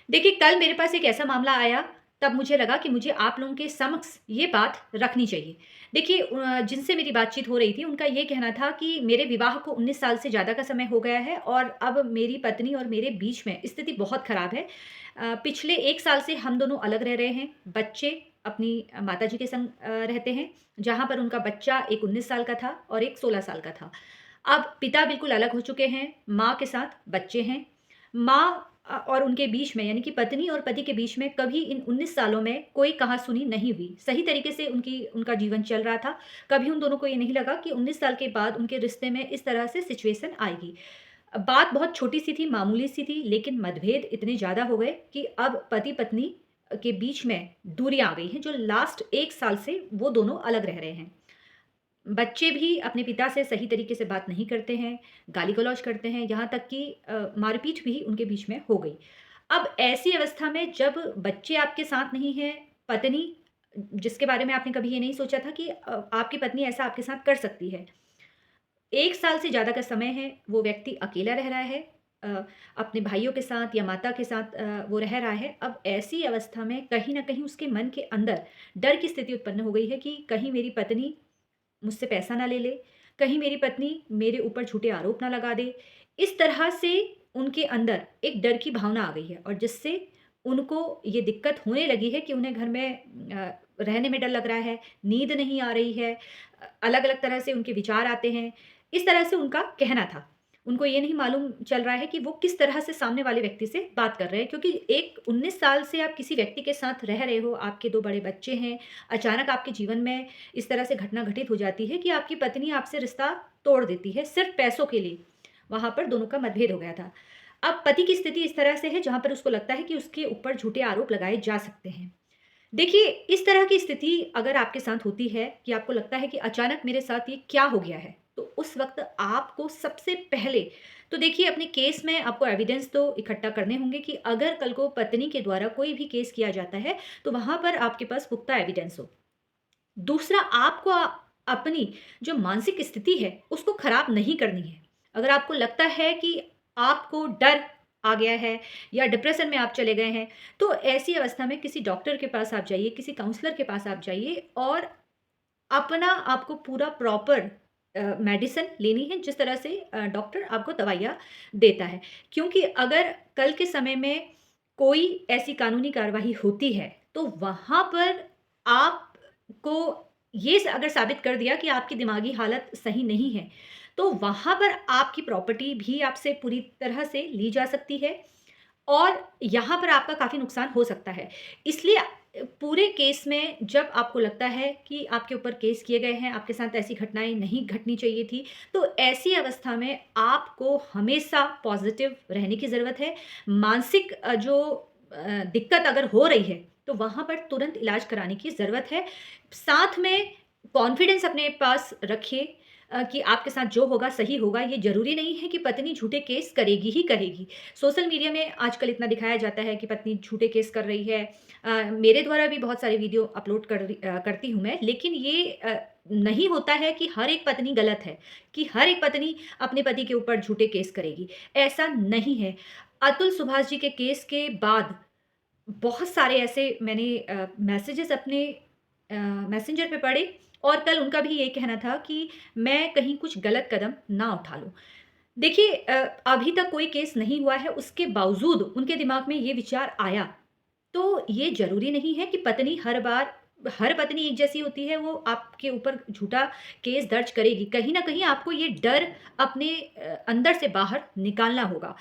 देखिए, कल मेरे पास एक ऐसा मामला आया, तब मुझे लगा कि मुझे आप लोगों के समक्ष ये बात रखनी चाहिए। देखिए जिनसे मेरी बातचीत हो रही थी, उनका ये कहना था कि मेरे विवाह को 19 साल से ज़्यादा का समय हो गया है और अब मेरी पत्नी और मेरे बीच में स्थिति बहुत खराब है। पिछले 1 साल से हम दोनों अलग रह रहे हैं। बच्चे अपनी माताजी के संग रहते हैं, जहाँ पर उनका बच्चा एक 19 साल का था और एक 16 साल का था। अब पिता बिल्कुल अलग हो चुके हैं, माँ के साथ बच्चे हैं। माँ और उनके बीच में यानी कि पत्नी और पति के बीच में कभी इन 19 सालों में कोई कहा-सुनी नहीं हुई। सही तरीके से उनका जीवन चल रहा था। कभी उन दोनों को ये नहीं लगा कि 19 साल के बाद उनके रिश्ते में इस तरह से सिचुएशन आएगी। बात बहुत छोटी-सी थी, मामूली-सी थी, लेकिन मतभेद इतने ज़्यादा हो गए कि अब पति-पत्नी के बीच में दूरियाँ आ गई हैं, जो लास्ट 1 साल से वो दोनों अलग रह रहे हैं। बच्चे भी अपने पिता से सही तरीके से बात नहीं करते हैं, गाली-गलौज करते हैं, यहाँ तक कि मारपीट भी उनके बीच में हो गई। अब ऐसी अवस्था में जब बच्चे आपके साथ नहीं हैं, पत्नी जिसके बारे में आपने कभी ये नहीं सोचा था कि आपकी पत्नी ऐसा आपके साथ कर सकती है। 1 साल से ज़्यादा का समय है, वो व्यक्ति अकेला रह रहा है अ, अपने भाइयों के साथ या माता के साथ वो रह रहा है। अब ऐसी अवस्था में कहीं न कहीं उसके मन के अंदर डर की स्थिति उत्पन्न हो गई है कि कहीं मेरी पत्नी मुझसे पैसा ना ले ले, कहीं मेरी पत्नी मेरे ऊपर झूठे आरोप ना लगा दे। इस तरह से उनके अंदर एक डर की भावना आ गई है और जिससे उनको ये दिक्कत होने लगी है कि उन्हें घर में रहने में डर लग रहा है, नींद नहीं आ रही है, अलग-अलग तरह से उनके विचार आते हैं। इस तरह से उनका कहना था। उनको ये नहीं मालूम चल रहा है कि वो किस तरह से सामने वाले व्यक्ति से बात कर रहे हैं क्योंकि एक 19 साल से आप किसी व्यक्ति के साथ रह रहे हो, आपके 2 बड़े बच्चे हैं, अचानक आपके जीवन में इस तरह से घटना घटित हो जाती है कि आपकी पत्नी आपसे रिश्ता तोड़ देती है सिर्फ़ पैसों के लिए। वहाँ पर दोनों का मतभेद हो गया था। अब पति की स्थिति इस तरह से है जहाँ पर उसको लगता है कि उसके ऊपर झूठे आरोप लगाए जा सकते हैं। देखिए, इस तरह की स्थिति अगर आपके साथ होती है कि आपको लगता है कि अचानक मेरे साथ ये क्या हो गया है, तो उस वक़्त आपको सबसे पहले तो देखिए अपने केस में आपको एविडेंस तो इकट्ठा करने होंगे कि अगर कल को पत्नी के द्वारा कोई भी केस किया जाता है, तो वहाँ पर आपके पास पुख्ता एविडेंस हो। दूसरा आपको अपनी जो मानसिक स्थिति है, उसको खराब नहीं करनी है। अगर आपको लगता है कि आपको डर आ गया है या डिप्रेशन में आप चले गए हैं, तो ऐसी अवस्था में किसी डॉक्टर के पास आप जाइए, किसी काउंसलर के पास आप जाइए और अपना आपको पूरा प्रॉपर मेडिसिन लेनी है, जिस तरह से डॉक्टर आपको दवाइयाँ देता है। क्योंकि अगर कल के समय में कोई ऐसी कानूनी कार्यवाही होती है, तो वहाँ पर आपको ये अगर साबित कर दिया कि आपकी दिमागी हालत सही नहीं है, तो वहाँ पर आपकी प्रॉपर्टी भी आपसे पूरी तरह से ली जा सकती है और यहाँ पर आपका काफ़ी नुकसान हो सकता है। इसलिए पूरे केस में जब आपको लगता है कि आपके ऊपर केस किए गए हैं, आपके साथ ऐसी घटनाएँ नहीं घटनी चाहिए थी, तो ऐसी अवस्था में आपको हमेशा पॉज़िटिव रहने की ज़रूरत है। मानसिक दिक्कत अगर हो रही है, तो वहाँ पर तुरंत इलाज कराने की ज़रूरत है। साथ में कॉन्फिडेंस अपने पास रखिए कि आपके साथ जो होगा सही होगा। ये ज़रूरी नहीं है कि पत्नी झूठे केस करेगी ही करेगी। सोशल मीडिया में आजकल इतना दिखाया जाता है कि पत्नी झूठे केस कर रही है। मेरे द्वारा भी बहुत सारे वीडियो अपलोड करती हूँ मैं, लेकिन ये नहीं होता है कि हर एक पत्नी गलत है, कि हर एक पत्नी अपने पति के ऊपर झूठे केस करेगी, ऐसा नहीं है। अतुल सुभाष जी के केस के बाद बहुत सारे ऐसे मैंने मैसेजेस अपने मैसेंजर पे पढ़े और कल उनका भी ये कहना था कि मैं कहीं कुछ गलत कदम ना उठा लूँ। देखिए अभी तक कोई केस नहीं हुआ है, उसके बावजूद उनके दिमाग में ये विचार आया। तो ये ज़रूरी नहीं है कि पत्नी हर पत्नी एक जैसी होती है, वो आपके ऊपर झूठा केस दर्ज करेगी। कहीं न कहीं आपको ये डर अपने अंदर से बाहर निकालना होगा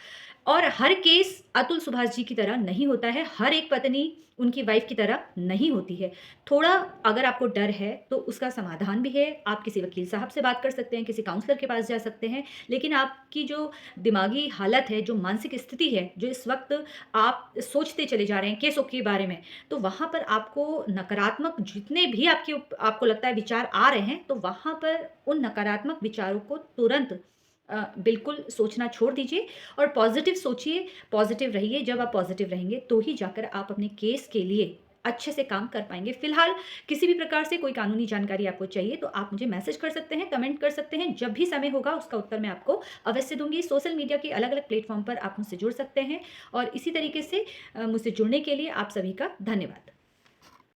और हर केस अतुल सुभाष जी की तरह नहीं होता है, हर एक पत्नी उनकी वाइफ़ की तरह नहीं होती है। थोड़ा अगर आपको डर है, तो उसका समाधान भी है, आप किसी वकील साहब से बात कर सकते हैं, किसी काउंसलर के पास जा सकते हैं, लेकिन आपकी जो दिमागी हालत है, जो मानसिक स्थिति है, जो इस वक़्त आप सोचते चले जा रहे हैं केसों के बारे में, तो वहाँ पर आपको नकारात्मक जितने भी आपको लगता है विचार आ रहे हैं, तो वहाँ पर उन नकारात्मक विचारों को तुरंत बिल्कुल सोचना छोड़ दीजिए और पॉज़िटिव सोचिए, पॉज़िटिव रहिए। जब आप पॉज़िटिव रहेंगे, तो ही जाकर आप अपने केस के लिए अच्छे से काम कर पाएँगे। फ़िलहाल किसी भी प्रकार से कोई कानूनी जानकारी आपको चाहिए तो आप मुझे मैसेज कर सकते हैं, कमेंट कर सकते हैं। जब भी समय होगा उसका उत्तर मैं आपको अवश्य दूँगी। सोशल मीडिया के अलग-अलग प्लेटफ़ॉर्म पर आप मुझसे जुड़ सकते हैं और इसी तरीके से मुझसे जुड़ने के लिए आप सभी का धन्यवाद।